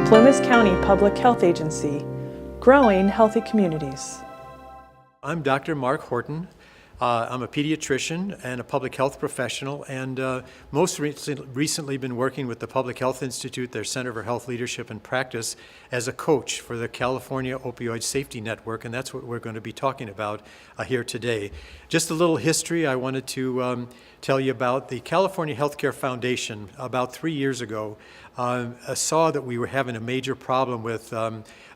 Plumas County Public Health Agency, growing healthy communities. I'm Dr. Mark Horton. I'm a pediatrician and a public health professional, and most recently been working with the Public Health Institute, their Center for Health Leadership and Practice, as a coach for the California Opioid Safety Network, and that's what we're going to be talking about here today. Just a little history. I wanted to tell you about the California Healthcare Foundation. About 3 years ago, saw that we were having a major problem with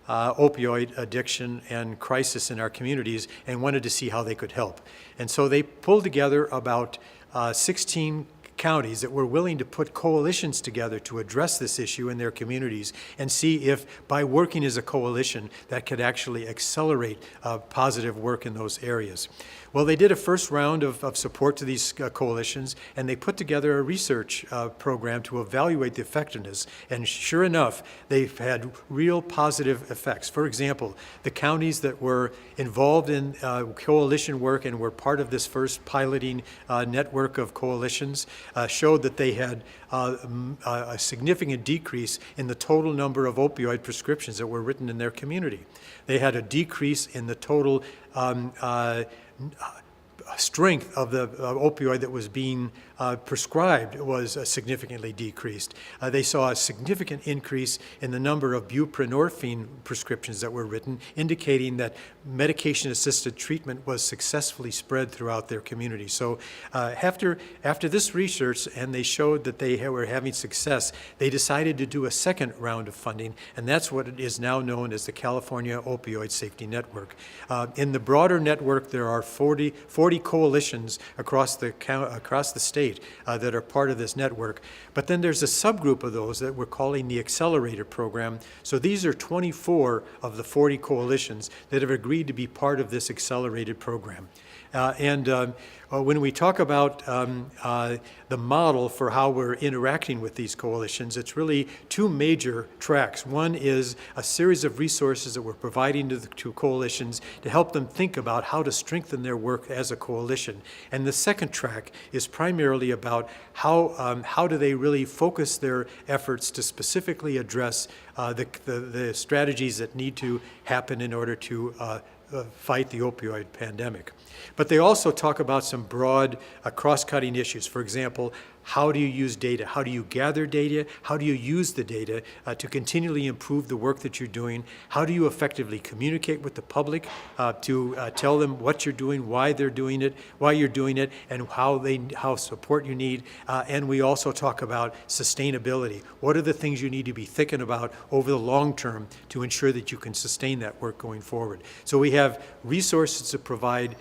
opioid addiction and crisis in our communities, and wanted to see how they could help. And so they pulled together about 16 counties that were willing to put coalitions together to address this issue in their communities and see if, by working as a coalition, that could actually accelerate positive work in those areas. Well, they did a first round of support to these coalitions, and they put together a research program to evaluate the effectiveness. And sure enough, they've had real positive effects. For example, the counties that were involved in coalition work and were part of this first piloting network of coalitions showed that they had a significant decrease in the total number of opioid prescriptions that were written in their community. They had a decrease in the total strength of the opioid that was being prescribed was significantly decreased. They saw a significant increase in the number of buprenorphine prescriptions that were written, indicating that medication-assisted treatment was successfully spread throughout their community. So after this research, and they showed that they were having success, they decided to do a second round of funding, and that's what it is now known as the California Opioid Safety Network. In the broader network, there are 40 coalitions across the state that are part of this network. But then there's a subgroup of those that we're calling the Accelerator Program. So these are 24 of the 40 coalitions that have agreed to be part of this accelerated program. When we talk about the model for how we're interacting with these coalitions, it's really two major tracks. One is a series of resources that we're providing to coalitions to help them think about how to strengthen their work as a coalition. And the second track is primarily about how do they really focus their efforts to specifically address the strategies that need to happen in order to fight the opioid pandemic. But they also talk about some broad cross-cutting issues. For example, how do you use data? How do you gather data? How do you use the data to continually improve the work that you're doing? How do you effectively communicate with the public to tell them what you're doing, why you're doing it, and how support you need? And we also talk about sustainability. What are the things you need to be thinking about over the long term to ensure that you can sustain that work going forward? So we have resources to provide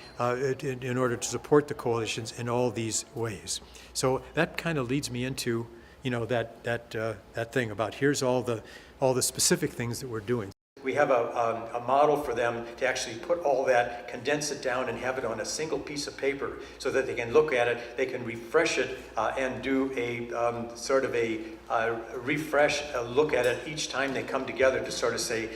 in order to support the coalitions in all these ways. So that kind of leads me into, that thing about here's all the specific things that we're doing. We have a model for them to actually put all that, condense it down, and have it on a single piece of paper so that they can look at it, they can refresh it, and do a sort of a refresh, look at it each time they come together to sort of say,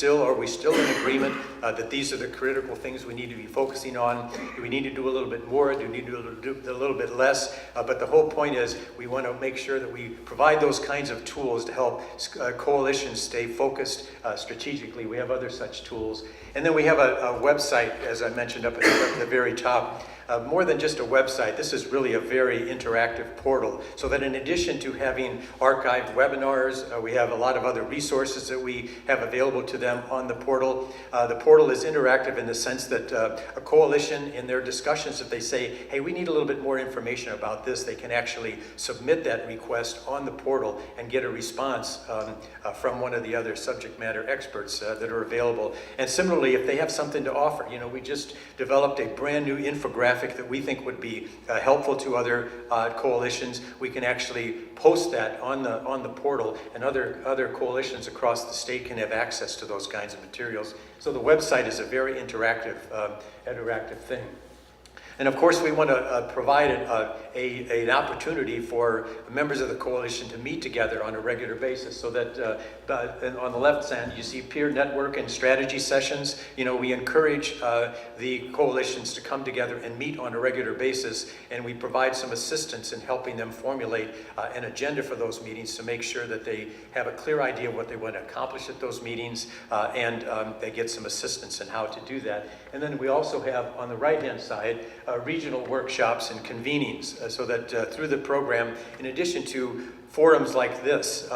are we still in agreement that these are the critical things we need to be focusing on? Do we need to do a little bit more? Do we need to do a little bit less? But the whole point is we want to make sure that we provide those kinds of tools to help coalitions stay focused strategically. We have other such tools. And then we have a website, as I mentioned up at the very top. More than just a website, this is really a very interactive portal, so that in addition to having archived webinars, we have a lot of other resources that we have available to them on the portal. The portal is interactive in the sense that a coalition, in their discussions, if they say, hey, we need a little bit more information about this, they can actually submit that request on the portal and get a response from one of the other subject matter experts that are available. And similarly, if they have something to offer, we just developed a brand new infographic that we think would be helpful to other coalitions. We can actually post that on the portal, and other coalitions across the state can have access to those kinds of materials. So the website is a very interactive thing. And of course, we want to provide an opportunity for members of the coalition to meet together on a regular basis, so that and on the left side, you see peer network and strategy sessions. You know, we encourage the coalitions to come together and meet on a regular basis, and we provide some assistance in helping them formulate an agenda for those meetings to make sure that they have a clear idea of what they want to accomplish at those meetings, and they get some assistance in how to do that. And then we also have, on the right-hand side, regional workshops and convenings, so that through the program, in addition to forums like this,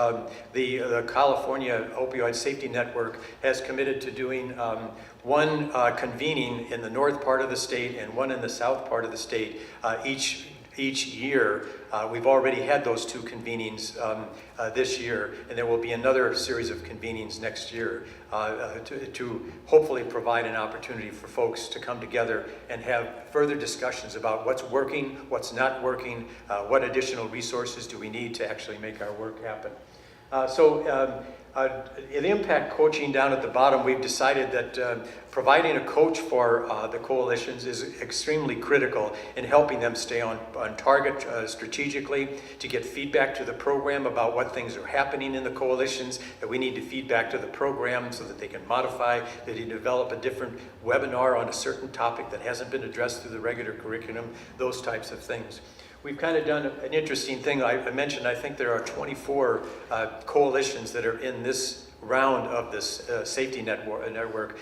the California Opioid Safety Network has committed to doing one convening in the north part of the state and one in the south part of the state each year. We've already had those 2 convenings this year, and there will be another series of convenings next year to hopefully provide an opportunity for folks to come together and have further discussions about what's working, what's not working, what additional resources do we need to actually make our work happen. In impact coaching down at the bottom, we've decided that providing a coach for the coalitions is extremely critical in helping them stay on target strategically, to get feedback to the program about what things are happening in the coalitions that we need to feed back to the program so that they can modify, that they develop a different webinar on a certain topic that hasn't been addressed through the regular curriculum, those types of things. We've kind of done an interesting thing. I mentioned, I think there are 24 coalitions that are in this round of this safety network.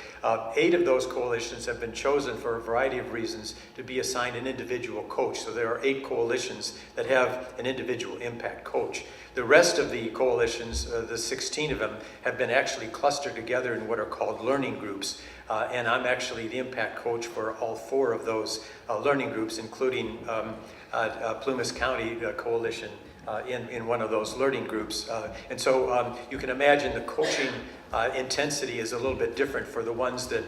8 of those coalitions have been chosen for a variety of reasons to be assigned an individual coach. So there are 8 coalitions that have an individual impact coach. The rest of the coalitions, the 16 of them, have been actually clustered together in what are called learning groups. And I'm actually the impact coach for all 4 of those learning groups, including Plumas County Coalition in one of those learning groups. And so you can imagine the coaching intensity is a little bit different for the ones that,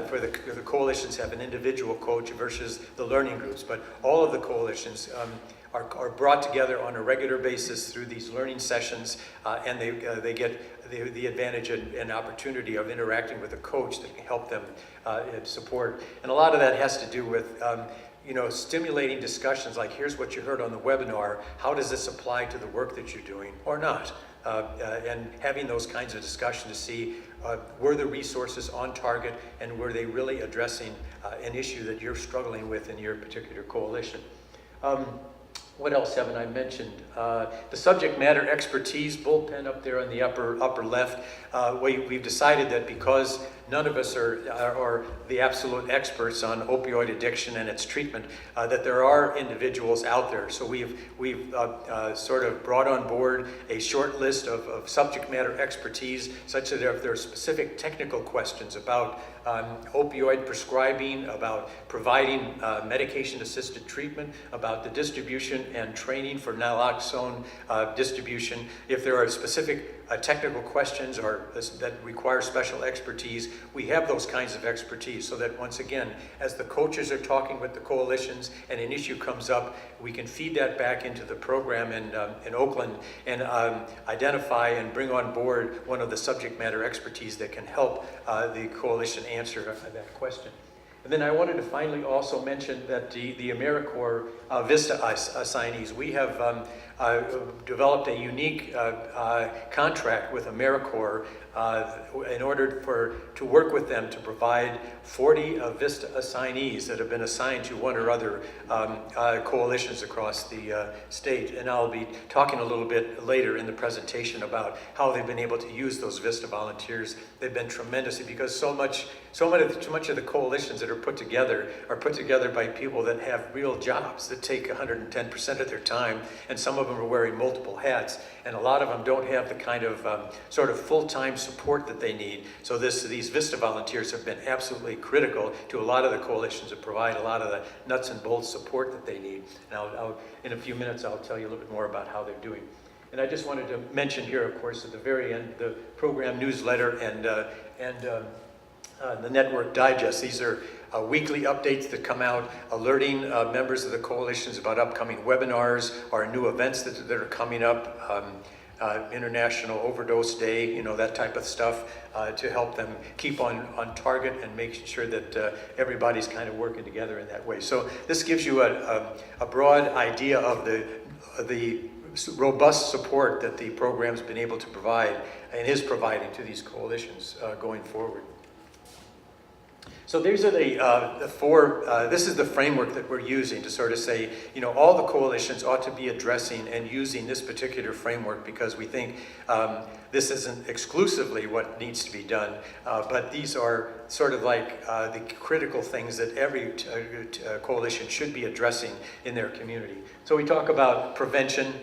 for the coalitions have an individual coach versus the learning groups. But all of the coalitions are brought together on a regular basis through these learning sessions, and they get the advantage and opportunity of interacting with a coach that can help them support. And a lot of that has to do with stimulating discussions like, here's what you heard on the webinar, how does this apply to the work that you're doing or not? And having those kinds of discussions to see were the resources on target and were they really addressing an issue that you're struggling with in your particular coalition. What else haven't I mentioned? The subject matter expertise bullpen up there on the upper left. We've decided that because none of us are the absolute experts on opioid addiction and its treatment, that there are individuals out there. So we've sort of brought on board a short list of subject matter expertise, such that if there are specific technical questions about opioid prescribing, about providing medication-assisted treatment, about the distribution and training for naloxone distribution, if there are specific technical questions or that require special expertise, we have those kinds of expertise, so that once again, as the coaches are talking with the coalitions and an issue comes up, we can feed that back into the program in Oakland and identify and bring on board one of the subject matter expertise that can help the coalition answer that question. And then I wanted to finally also mention that the AmeriCorps VISTA assignees, we have developed a unique contract with AmeriCorps in order to work with them to provide 40 VISTA assignees that have been assigned to one or other coalitions across the state. And I'll be talking a little bit later in the presentation about how they've been able to use those VISTA volunteers. They've been tremendous because so much of the coalitions that are put together by people that have real jobs that take 110% of their time, and some of them are wearing multiple hats, and a lot of them don't have the kind of sort of full-time support that they need. So these VISTA volunteers have been absolutely critical to a lot of the coalitions to provide a lot of the nuts and bolts support that they need. And in a few minutes, I'll tell you a little bit more about how they're doing. And I just wanted to mention here, of course, at the very end, the program newsletter and the network digest. These are weekly updates that come out alerting members of the coalitions about upcoming webinars or new events that are coming up. International Overdose Day, that type of stuff, to help them keep on target and making sure that everybody's kind of working together in that way. So this gives you a broad idea of the robust support that the program's been able to provide and is providing to these coalitions going forward. So these are the four, this is the framework that we're using to sort of say, all the coalitions ought to be addressing and using this particular framework, because we think this isn't exclusively what needs to be done, but these are sort of like the critical things that every coalition should be addressing in their community. So we talk about prevention.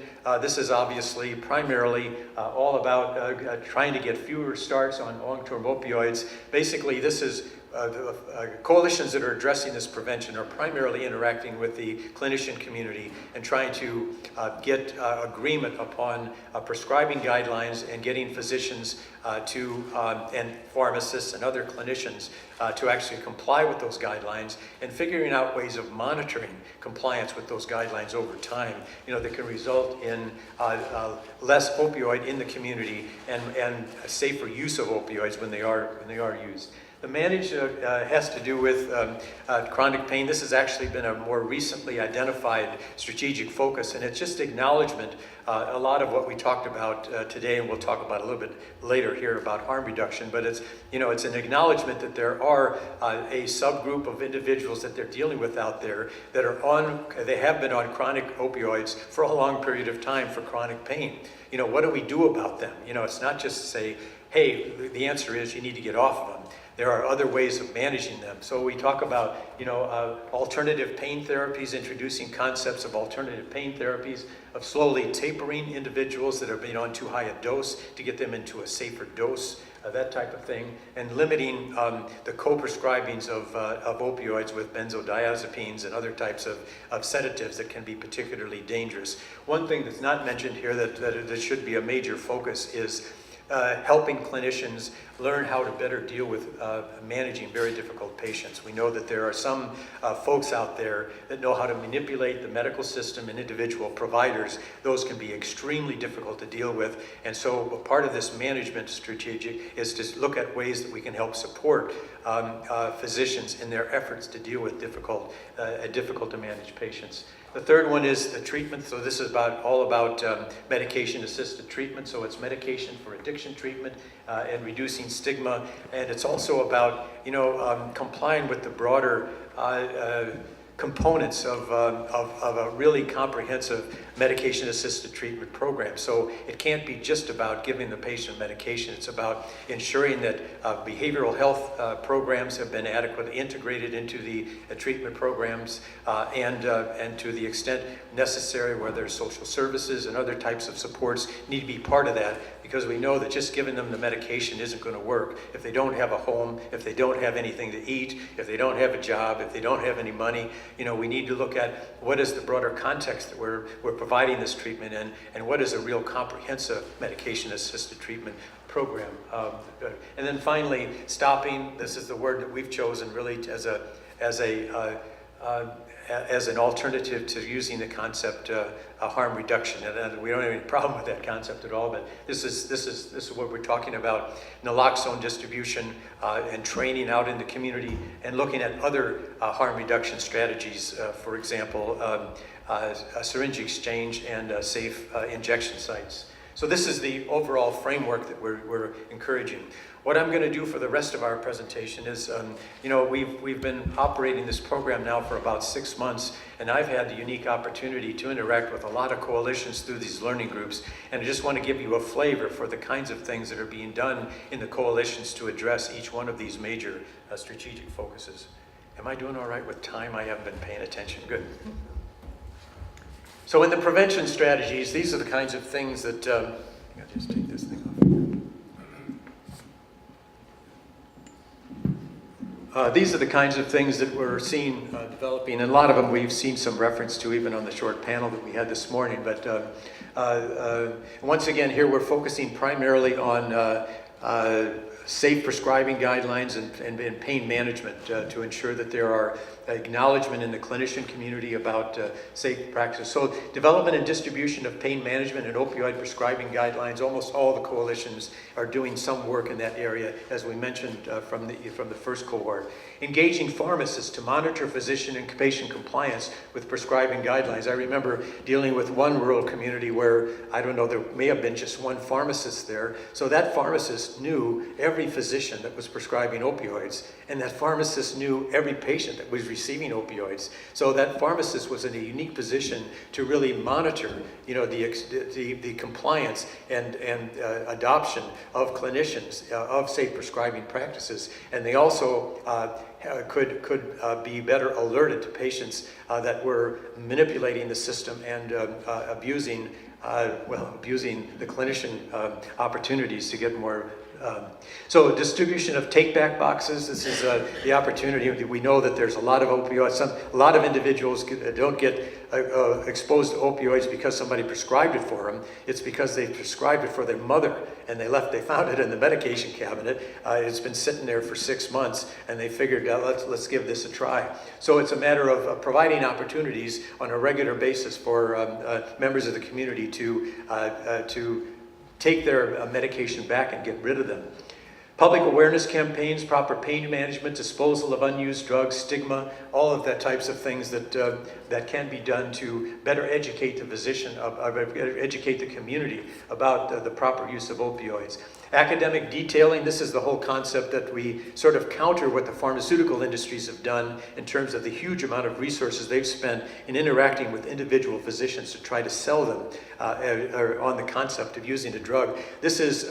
This is obviously primarily all about trying to get fewer starts on long-term opioids. Basically, this is coalitions that are addressing this prevention are primarily interacting with the clinician community and trying to get agreement upon prescribing guidelines and getting physicians and pharmacists and other clinicians to actually comply with those guidelines, and figuring out ways of monitoring compliance with those guidelines over time, that can result in less opioid in the community and safer use of opioids when they are used. The manage has to do with chronic pain. This has actually been a more recently identified strategic focus, and it's just acknowledgement. A lot of what we talked about today, and we'll talk about a little bit later here about harm reduction, but it's an acknowledgement that there are a subgroup of individuals that they're dealing with out there that they have been on chronic opioids for a long period of time for chronic pain. What do we do about them? It's not just to say, hey, the answer is you need to get off of them. There are other ways of managing them. So we talk about, alternative pain therapies, introducing concepts of alternative pain therapies, of slowly tapering individuals that are being on too high a dose to get them into a safer dose, that type of thing, and limiting the co-prescribings of opioids with benzodiazepines and other types of sedatives that can be particularly dangerous. One thing that's not mentioned here that should be a major focus is helping clinicians learn how to better deal with managing very difficult patients. We know that there are some folks out there that know how to manipulate the medical system and individual providers. Those can be extremely difficult to deal with, and so part of this management strategic is to look at ways that we can help support physicians in their efforts to deal with difficult to manage patients. The third one is the treatment. So this is all about medication-assisted treatment. So it's medication for addiction treatment and reducing stigma. And it's also about, complying with the broader components of a really comprehensive medication-assisted treatment program. So it can't be just about giving the patient medication. It's about ensuring that behavioral health programs have been adequately integrated into the treatment programs, and to the extent necessary, where there's social services and other types of supports need to be part of that, because we know that just giving them the medication isn't going to work if they don't have a home, if they don't have anything to eat, if they don't have a job, if they don't have any money. We need to look at what is the broader context that we're providing this treatment in, and what is a real comprehensive medication-assisted treatment program. And then finally, stopping. This is the word that we've chosen really as an alternative to using the concept harm reduction, and we don't have any problem with that concept at all. But this is what we're talking about: naloxone distribution and training out in the community, and looking at other harm reduction strategies. For example, a syringe exchange and safe injection sites. So this is the overall framework that we're encouraging. What I'm going to do for the rest of our presentation is, we've been operating this program now for about 6 months, and I've had the unique opportunity to interact with a lot of coalitions through these learning groups, and I just want to give you a flavor for the kinds of things that are being done in the coalitions to address each one of these major strategic focuses. Am I doing all right with time? I haven't been paying attention. Good. So in the prevention strategies, these are the kinds of things that, I'll just take this thing off. These are the kinds of things that we're seeing developing, and a lot of them we've seen some reference to even on the short panel that we had this morning. But once again, here we're focusing primarily on safe prescribing guidelines and pain management to ensure that there are acknowledgement in the clinician community about safe practice. So development and distribution of pain management and opioid prescribing guidelines, almost all the coalitions are doing some work in that area, as we mentioned from the first cohort. Engaging pharmacists to monitor physician and patient compliance with prescribing guidelines. I remember dealing with one rural community where, I don't know, there may have been just one pharmacist there. So that pharmacist knew every physician that was prescribing opioids, and that pharmacist knew every patient that was receiving opioids. So that pharmacist was in a unique position to really monitor, the compliance and adoption of clinicians of safe prescribing practices. And they also could be better alerted to patients that were manipulating the system and abusing the clinician opportunities to get more. So distribution of take-back boxes, this is the opportunity. We know that there's a lot of opioids. A lot of individuals don't get exposed to opioids because somebody prescribed it for them. It's because they prescribed it for their mother, and they found it in the medication cabinet. It's been sitting there for 6 months, and they figured, let's give this a try. So it's a matter of providing opportunities on a regular basis for members of the community to take their medication back and get rid of them. Public awareness campaigns, proper pain management, disposal of unused drugs, stigma, all of that types of things that can be done to better educate the physician, educate the community about the proper use of opioids. Academic detailing, this is the whole concept that we sort of counter what the pharmaceutical industries have done in terms of the huge amount of resources they've spent in interacting with individual physicians to try to sell them on the concept of using a drug. This is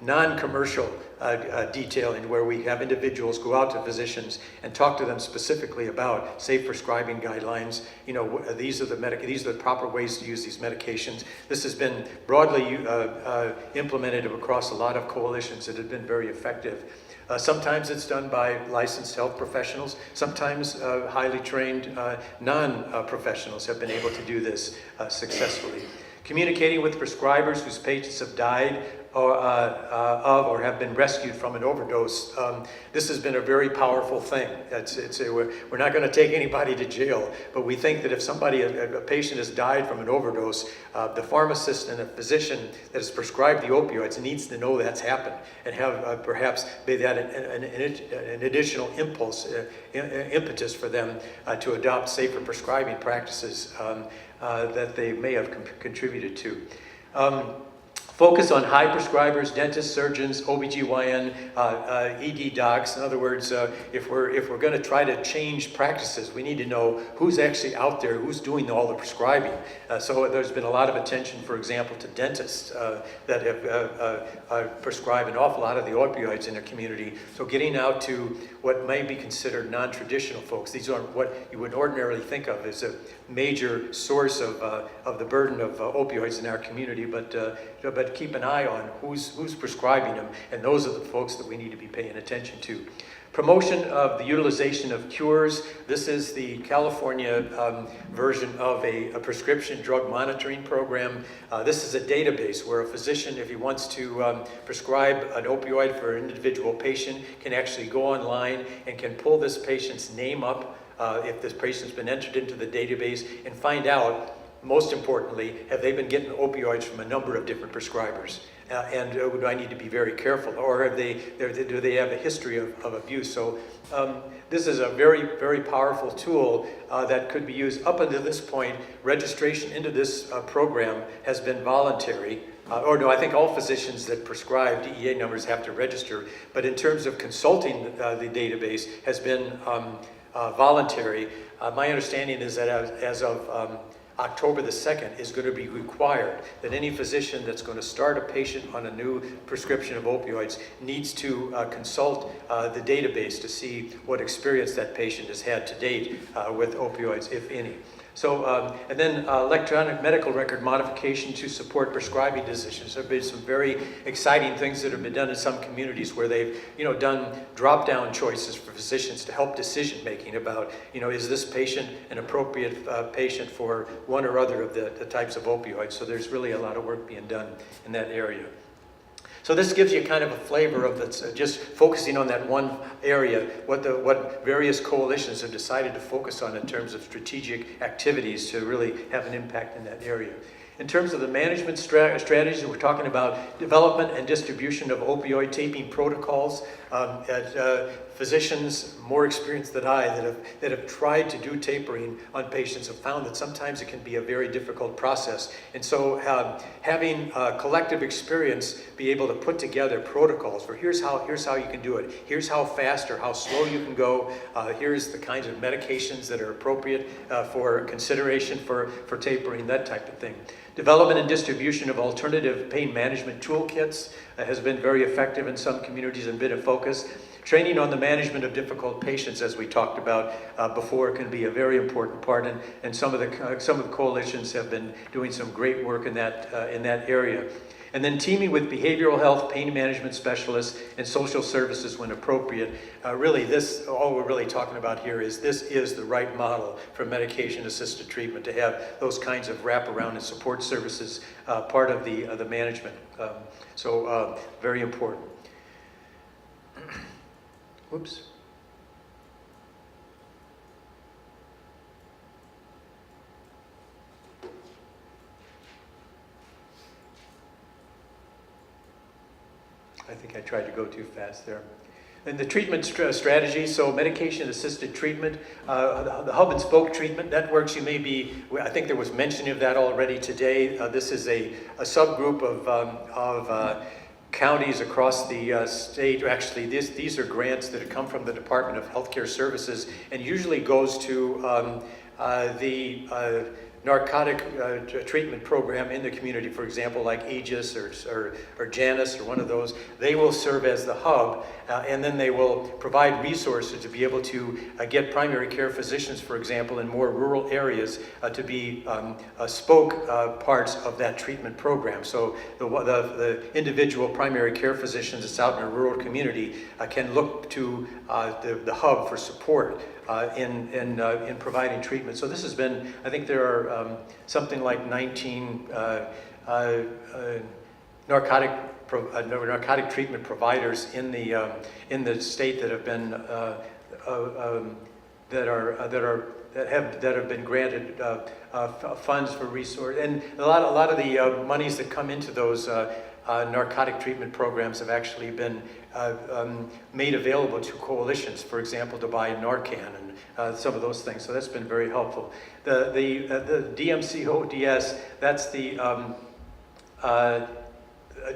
non-commercial detailing, where we have individuals go out to physicians and talk to them specifically about safe prescribing guidelines. These are the proper ways to use these medications. This has been broadly implemented across a lot of coalitions that have been very effective. Sometimes it's done by licensed health professionals. Sometimes highly trained non-professionals have been able to do this successfully. Communicating with prescribers whose patients have died or have been rescued from an overdose. This has been a very powerful thing. We're not going to take anybody to jail, but we think that if a patient has died from an overdose, the pharmacist and the physician that has prescribed the opioids needs to know that's happened and have perhaps be that an additional impetus for them to adopt safer prescribing practices that they may have contributed to. Focus on high prescribers, dentists, surgeons, OBGYN, ED docs. In other words, if we're going to try to change practices, we need to know who's actually out there, who's doing all the prescribing. So there's been a lot of attention, for example, to dentists that have prescribed an awful lot of the opioids in their community. So getting out to what may be considered non-traditional folks. These aren't what you would ordinarily think of as a major source of the burden of opioids in our community, but keep an eye on who's prescribing them, and those are the folks that we need to be paying attention to. Promotion of the utilization of cures. This is the California version of a prescription drug monitoring program. This is a database where a physician, if he wants to prescribe an opioid for an individual patient, can actually go online and can pull this patient's name up if this patient's been entered into the database and find out, most importantly, have they been getting opioids from a number of different prescribers? And do I need to be very careful? Or do they have a history of abuse? So this is a very, very powerful tool that could be used. Up until this point, registration into this program has been voluntary. I think all physicians that prescribe DEA numbers have to register. But in terms of consulting the database has been voluntary. My understanding is that as of October the 2nd is going to be required that any physician that's going to start a patient on a new prescription of opioids needs to consult the database to see what experience that patient has had to date with opioids, if any. So, and then electronic medical record modification to support prescribing decisions. There have been some very exciting things that have been done in some communities where they've, done drop-down choices for physicians to help decision-making about, is this patient an appropriate patient for one or other of the types of opioids. So there's really a lot of work being done in that area. So this gives you kind of a flavor of just focusing on that one area, what various coalitions have decided to focus on in terms of strategic activities to really have an impact in that area. In terms of the management strategies, we're talking about development and distribution of opioid taping protocols. Physicians more experienced than I that have tried to do tapering on patients have found that sometimes it can be a very difficult process. And so having collective experience be able to put together protocols for here's how you can do it, here's how fast or how slow you can go, here's the kinds of medications that are appropriate for consideration for tapering, that type of thing. Development and distribution of alternative pain management toolkits has been very effective in some communities and been a focus. Training on the management of difficult patients, as we talked about before, can be a very important part, and some of the coalitions have been doing some great work in that area. And then teaming with behavioral health, pain management specialists, and social services when appropriate. Really, all we're really talking about here is this is the right model for medication-assisted treatment, to have those kinds of wraparound and support services part of the management. So very important. Whoops. I think I tried to go too fast there. And the treatment strategy, so medication-assisted treatment, the hub and spoke treatment networks, I think there was mention of that already today. This is a subgroup of counties across the state. Actually, these are grants that have come from the Department of Healthcare Services and usually goes to the narcotic treatment program in the community, for example, like Aegis or Janus or one of those. They will serve as the hub, and then they will provide resources to be able to get primary care physicians, for example, in more rural areas to be spoke parts of that treatment program. So the individual primary care physicians that's out in a rural community can look to the hub for support in providing treatment. So this has been, I think there are something like 19 narcotic treatment providers in the state that have been that have been granted funds for resource, and a lot of the monies that come into those narcotic treatment programs have actually been made available to coalitions, for example, to buy Narcan and some of those things. So that's been very helpful. The DMC-ODS, that's the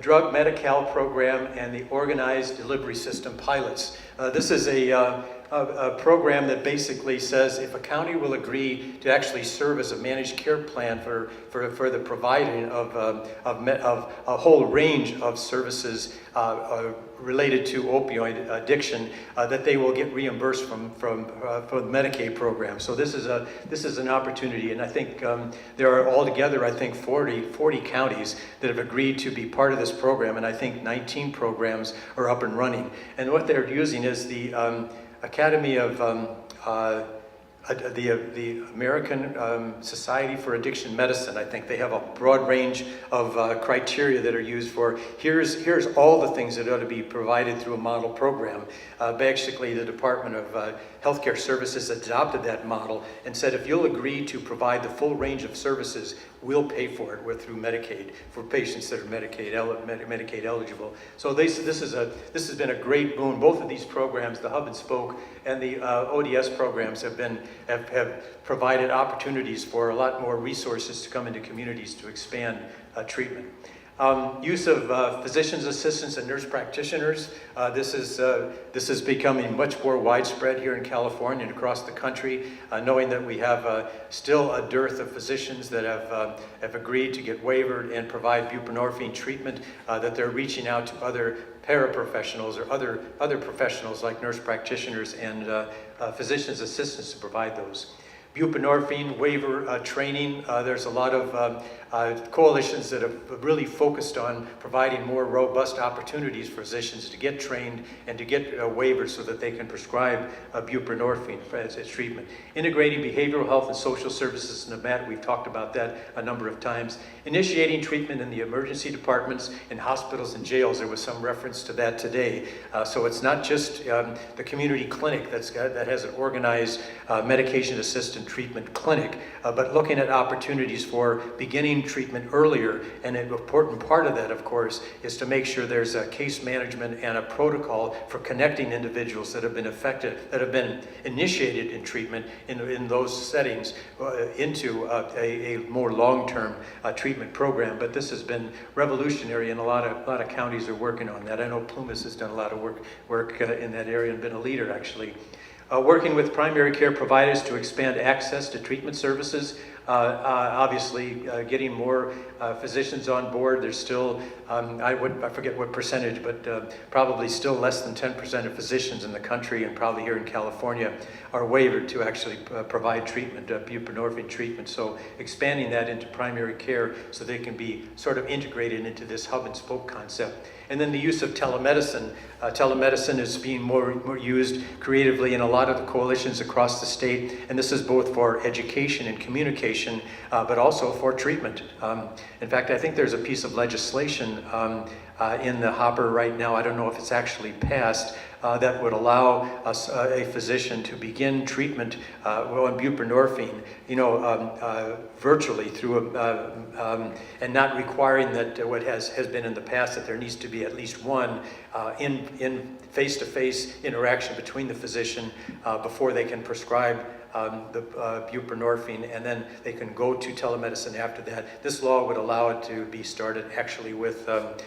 Drug Medi-Cal program and the Organized Delivery System pilots. This is a program that basically says if a county will agree to actually serve as a managed care plan for the providing of a whole range of services related to opioid addiction, that they will get reimbursed from the Medicaid program. So this is an opportunity, and I think there are altogether, I think 40 counties that have agreed to be part of this program, and I think 19 programs are up and running. And what they're using is the Academy of the American Society for Addiction Medicine. I think they have a broad range of criteria that are used for here's all the things that ought to be provided through a model program. Basically, the Department of Healthcare Services adopted that model and said, if you'll agree to provide the full range of services, we'll pay for it through Medicaid for patients that are Medicaid eligible. So this has been a great boon. Both of these programs, the Hub and Spoke and the ODS programs, have provided opportunities for a lot more resources to come into communities to expand treatment. Use of physician's assistants and nurse practitioners. This is becoming much more widespread here in California and across the country, knowing that we have still a dearth of physicians that have agreed to get waivered and provide buprenorphine treatment, that they're reaching out to other paraprofessionals or other professionals like nurse practitioners and physician's assistants to provide those. Buprenorphine waiver training. There's a lot of coalitions that have really focused on providing more robust opportunities for physicians to get trained and to get waivers so that they can prescribe buprenorphine as treatment. Integrating behavioral health and social services in the mat, we've talked about that a number of times. Initiating treatment in the emergency departments in hospitals and jails. There was some reference to that today. So it's not just the community clinic that has an organized medication assisted treatment clinic, but looking at opportunities for beginning treatment earlier. And an important part of that, of course, is to make sure there's a case management and a protocol for connecting individuals that have been affected, that have been initiated in treatment in those settings into a more long-term treatment program. But this has been revolutionary, and a lot of counties are working on that. I know Plumas has done a lot of work in that area and been a leader, actually. Working with primary care providers to expand access to treatment services. Obviously, getting more physicians on board. There's still, I forget what percentage, but probably still less than 10% of physicians in the country, and probably here in California, are waived to actually provide treatment, buprenorphine treatment. So expanding that into primary care so they can be sort of integrated into this hub and spoke concept. And then the use of telemedicine. Telemedicine is being more used creatively in a lot of the coalitions across the state, and this is both for education and communication, but also for treatment. In fact, I think there's a piece of legislation in the hopper right now, I don't know if it's actually passed, that would allow a physician to begin treatment on buprenorphine, virtually through and not requiring that what has been in the past, that there needs to be at least one in face-to-face interaction between the physician before they can prescribe the buprenorphine, and then they can go to telemedicine after that. This law would allow it to be started actually with the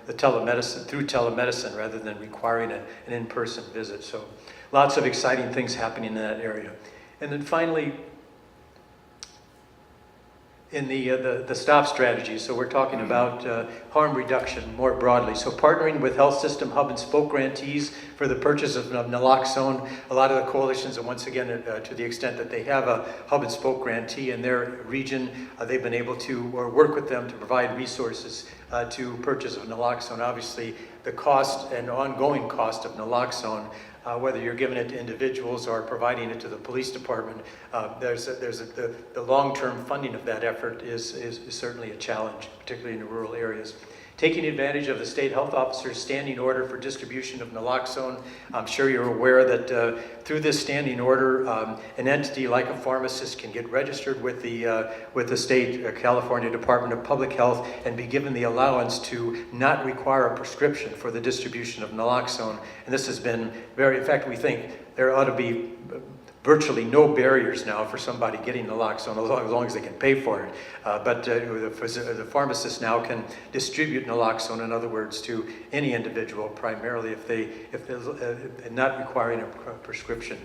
telemedicine, through telemedicine, rather than requiring an in-person visit. So lots of exciting things happening in that area. And then finally, in the STOP strategy, so we're talking about harm reduction more broadly. So partnering with health system hub and spoke grantees for the purchase of naloxone. A lot of the coalitions, and once again, to the extent that they have a hub and spoke grantee in their region, they've been able to work with them to provide resources to purchase of naloxone. Obviously, the cost and ongoing cost of naloxone, whether you're giving it to individuals or providing it to the police department, the long-term funding of that effort is certainly a challenge, particularly in the rural areas. Taking advantage of the state health officer's standing order for distribution of naloxone. I'm sure you're aware that through this standing order, an entity like a pharmacist can get registered with the state California Department of Public Health and be given the allowance to not require a prescription for the distribution of naloxone. And this has been in fact, we think there ought to be virtually no barriers now for somebody getting naloxone, as long as they can pay for it. But the pharmacist now can distribute naloxone, in other words, to any individual, primarily if they're not requiring a prescription.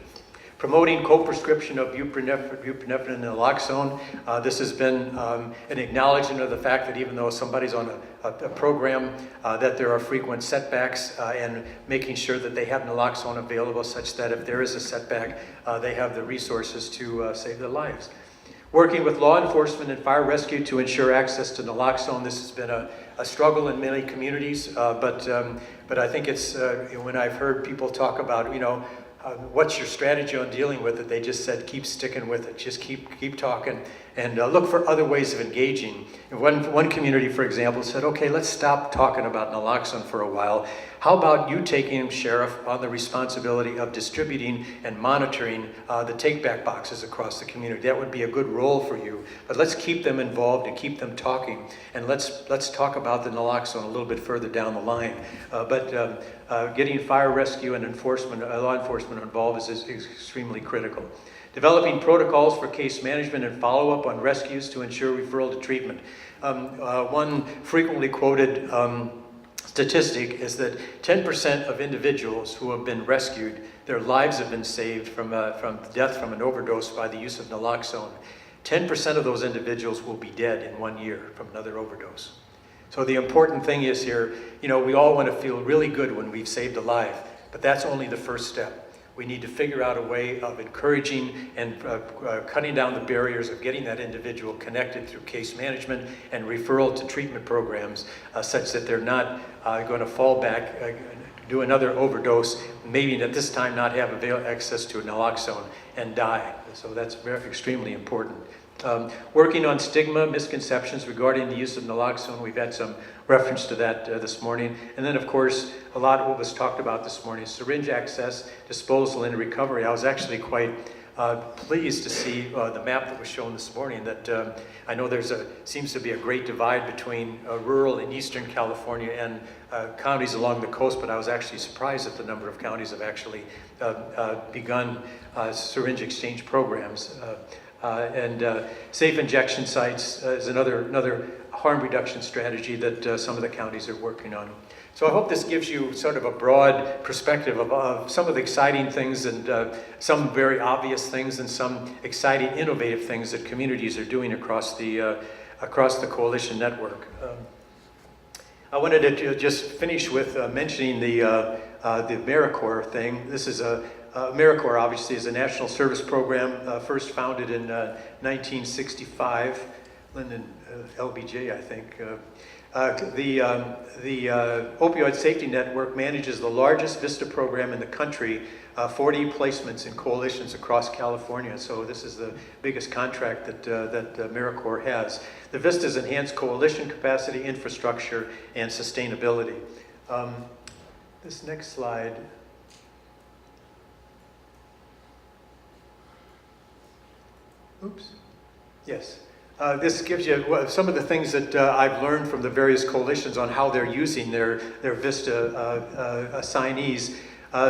Promoting co-prescription of buprenorphine and naloxone. This has been an acknowledgement of the fact that even though somebody's on a program, that there are frequent setbacks, and making sure that they have naloxone available such that if there is a setback, they have the resources to save their lives. Working with law enforcement and fire rescue to ensure access to naloxone. This has been a struggle in many communities, but I think it's, when I've heard people talk about, what's your strategy on dealing with it? They just said, keep sticking with it. Just keep talking and look for other ways of engaging. And one community, for example, said, okay, let's stop talking about naloxone for a while. How about you taking, Sheriff, on the responsibility of distributing and monitoring the take-back boxes across the community? That would be a good role for you. But let's keep them involved and keep them talking. And let's talk about the naloxone a little bit further down the line. Getting fire rescue and law enforcement involved is extremely critical. Developing protocols for case management and follow-up on rescues to ensure referral to treatment. One frequently quoted statistic is that 10% of individuals who have been rescued, their lives have been saved from death from an overdose by the use of naloxone. 10% of those individuals will be dead in 1 year from another overdose. So the important thing is here, we all want to feel really good when we've saved a life, but that's only the first step. We need to figure out a way of encouraging and cutting down the barriers of getting that individual connected through case management and referral to treatment programs such that they're not going to fall back, do another overdose, maybe at this time not have access to naloxone and die. So that's extremely important. Working on stigma, misconceptions regarding the use of naloxone. We've had some reference to that this morning. And then, of course, a lot of what was talked about this morning, syringe access, disposal, and recovery. I was actually quite pleased to see the map that was shown this morning that I know seems to be a great divide between rural and eastern California and counties along the coast, but I was actually surprised at the number of counties have actually begun syringe exchange programs. Safe injection sites is another harm reduction strategy that some of the counties are working on. So I hope this gives you sort of a broad perspective of some of the exciting things and some very obvious things and some exciting, innovative things that communities are doing across the coalition network. I wanted to just finish with mentioning the AmeriCorps thing. This is AmeriCorps obviously is a national service program first founded in 1965. Lyndon LBJ, I think. The Opioid Safety Network manages the largest VISTA program in the country, 40 placements in coalitions across California. So this is the biggest contract that AmeriCorps has. The VISTAs enhance coalition capacity, infrastructure, and sustainability. This next slide. Oops. Yes. This gives you some of the things that I've learned from the various coalitions on how they're using their VISTA assignees.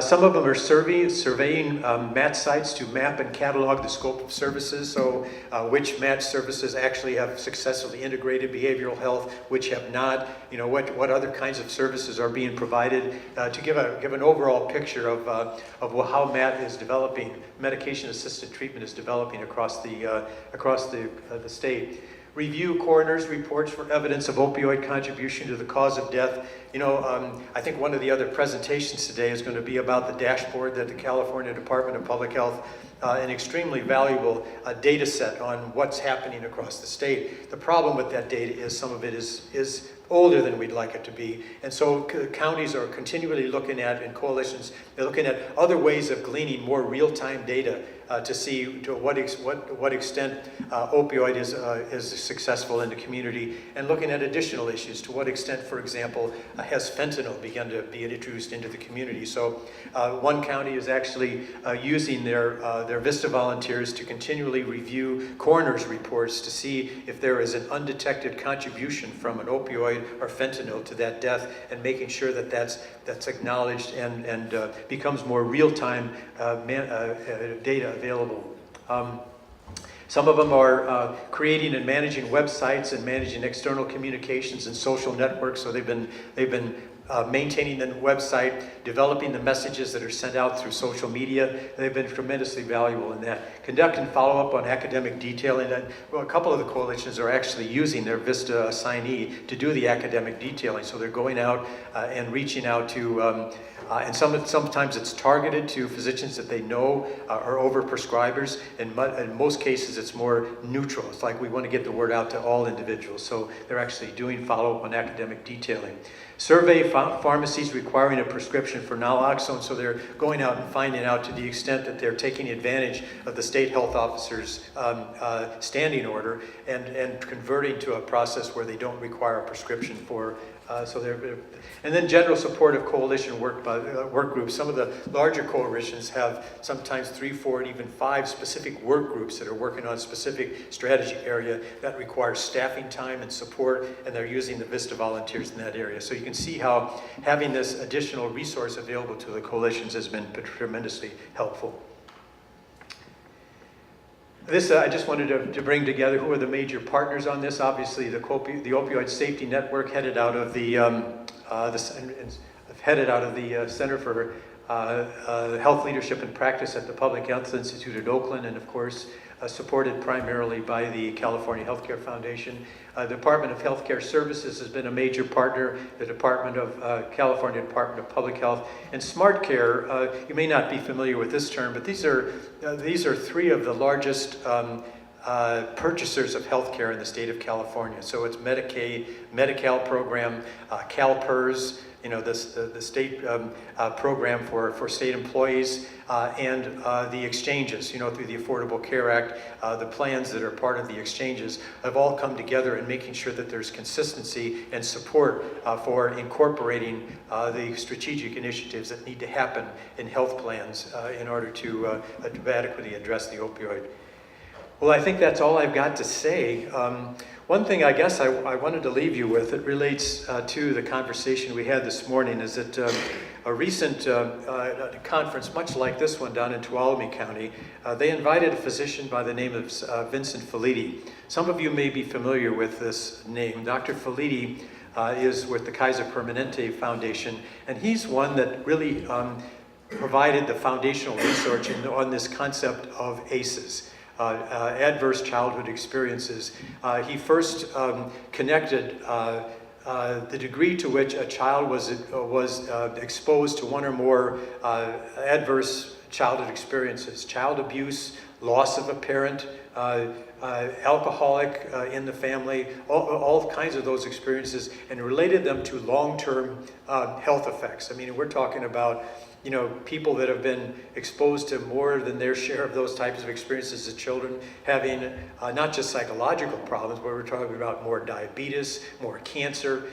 Some of them are surveying match sites to map and catalog the scope of services, so which match services actually have successfully integrated behavioral health, which have not, what other kinds of services are being provided, to give an overall picture of how MAT is developing, medication-assisted treatment is developing across the state. Review coroner's reports for evidence of opioid contribution to the cause of death. I think one of the other presentations today is going to be about the dashboard that the California Department of Public Health, an extremely valuable data set on what's happening across the state. The problem with that data is some of it is older than we'd like it to be. And so counties are continually looking at, and coalitions, they're looking at other ways of gleaning more real-time data to see to what extent opioid is successful in the community, and looking at additional issues. To what extent, for example, has fentanyl begun to be introduced into the community? So one county is actually using their VISTA volunteers to continually review coroner's reports to see if there is an undetected contribution from an opioid or fentanyl to that death, and making sure that that's acknowledged and becomes more real-time data available. Some of them are creating and managing websites and managing external communications and social networks. So they've been maintaining the website, developing the messages that are sent out through social media. They've been tremendously valuable in that. Conducting follow-up on academic detailing. And a couple of the coalitions are actually using their VISTA assignee to do the academic detailing. So they're going out and reaching out to and sometimes it's targeted to physicians that they know are over-prescribers. In most cases, it's more neutral. It's like we want to get the word out to all individuals. So they're actually doing follow-up on academic detailing. Survey pharmacies requiring a prescription for naloxone. So they're going out and finding out to the extent that they're taking advantage of the state health officer's standing order and converting to a process where they don't require a prescription for. And then general support of coalition work groups. Some of the larger coalitions have sometimes 3, 4, and even 5 specific work groups that are working on a specific strategy area that requires staffing time and support, and they're using the VISTA volunteers in that area. So you can see how having this additional resource available to the coalitions has been tremendously helpful. This, I just wanted to bring together who are the major partners on this. Obviously, the Opioid Safety Network, headed out of the Center for Health Leadership and Practice at the Public Health Institute at Oakland, and of course, supported primarily by the California Healthcare Foundation. The Department of Healthcare Services has been a major partner, the California Department of Public Health, and Smart Care. You may not be familiar with this term, but these are three of the largest purchasers of healthcare in the state of California. So it's Medicaid, Medi-Cal program, CalPERS, the state program for state employees, and the exchanges, through the Affordable Care Act. The plans that are part of the exchanges have all come together in making sure that there's consistency and support for incorporating the strategic initiatives that need to happen in health plans in order to adequately address the opioid. Well, I think that's all I've got to say. One thing I guess I wanted to leave you with, it relates to the conversation we had this morning, is that a recent conference, much like this one down in Tuolumne County, they invited a physician by the name of Vincent Felitti. Some of you may be familiar with this name. Dr. Felitti is with the Kaiser Permanente Foundation, and he's one that really provided the foundational research on this concept of ACEs. Adverse childhood experiences. He first connected the degree to which a child was exposed to one or more adverse childhood experiences: child abuse, loss of a parent, alcoholic in the family, all kinds of those experiences, and related them to long-term health effects. I mean, we're talking about people that have been exposed to more than their share of those types of experiences as children, having not just psychological problems, but we're talking about more diabetes, more cancer,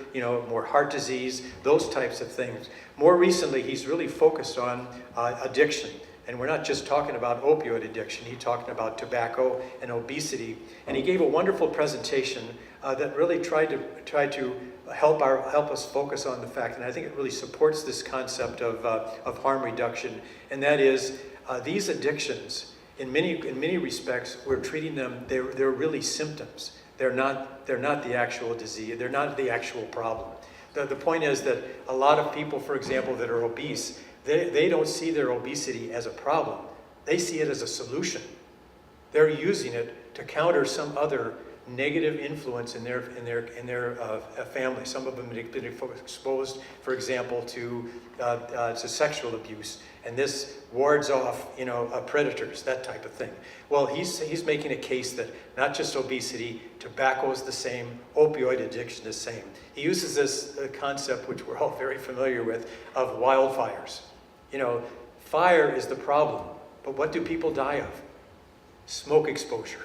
more heart disease, those types of things. More recently, he's really focused on addiction. And we're not just talking about opioid addiction, he's talking about tobacco and obesity. And he gave a wonderful presentation that really tried to help us focus on the fact, and I think it really supports this concept of harm reduction, and that is these addictions, in many respects, we're treating them, they're really symptoms. They're not the actual disease, they're not the actual problem. The point is that a lot of people, for example, that are obese, they don't see their obesity as a problem. They see it as a solution. They're using it to counter some other negative influence in their family. Some of them have been exposed, for example, to sexual abuse, and this wards off, predators, that type of thing. Well, he's making a case that not just obesity, tobacco is the same, opioid addiction is the same. He uses this concept, which we're all very familiar with, of wildfires. Fire is the problem, but what do people die of? Smoke exposure.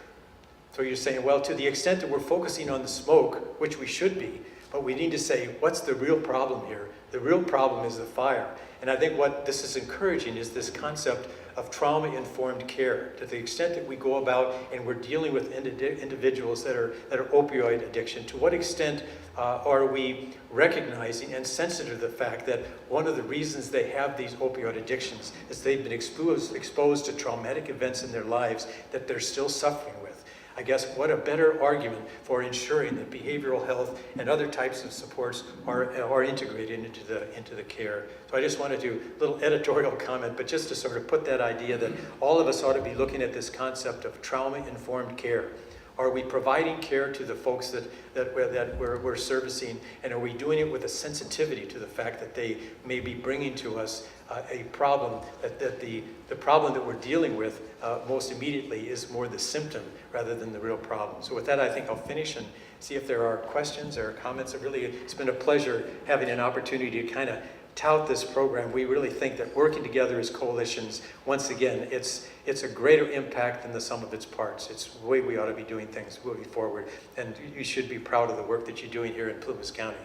So you're saying, well, to the extent that we're focusing on the smoke, which we should be, but we need to say, what's the real problem here? The real problem is the fire. And I think what this is encouraging is this concept of trauma-informed care. To the extent that we go about and we're dealing with individuals that are opioid addiction, to what extent are we recognizing and sensitive to the fact that one of the reasons they have these opioid addictions is they've been exposed to traumatic events in their lives that they're still suffering with. I guess what a better argument for ensuring that behavioral health and other types of supports are integrated into the care. So I just wanted to, little editorial comment, but just to sort of put that idea that all of us ought to be looking at this concept of trauma-informed care. Are we providing care to the folks that we're servicing, and are we doing it with a sensitivity to the fact that they may be bringing to us a problem, that the problem that we're dealing with most immediately is more the symptom rather than the real problem. So with that, I think I'll finish and see if there are questions or comments. It's been a pleasure having an opportunity to kind of tout this program. We really think that working together as coalitions, once again, it's a greater impact than the sum of its parts. It's the way we ought to be doing things moving forward, and you should be proud of the work that you're doing here in Plumas County.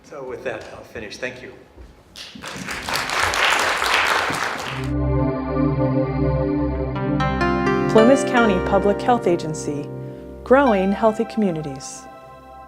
So with that, I'll finish. Thank you. Plumas County Public Health Agency, growing healthy communities.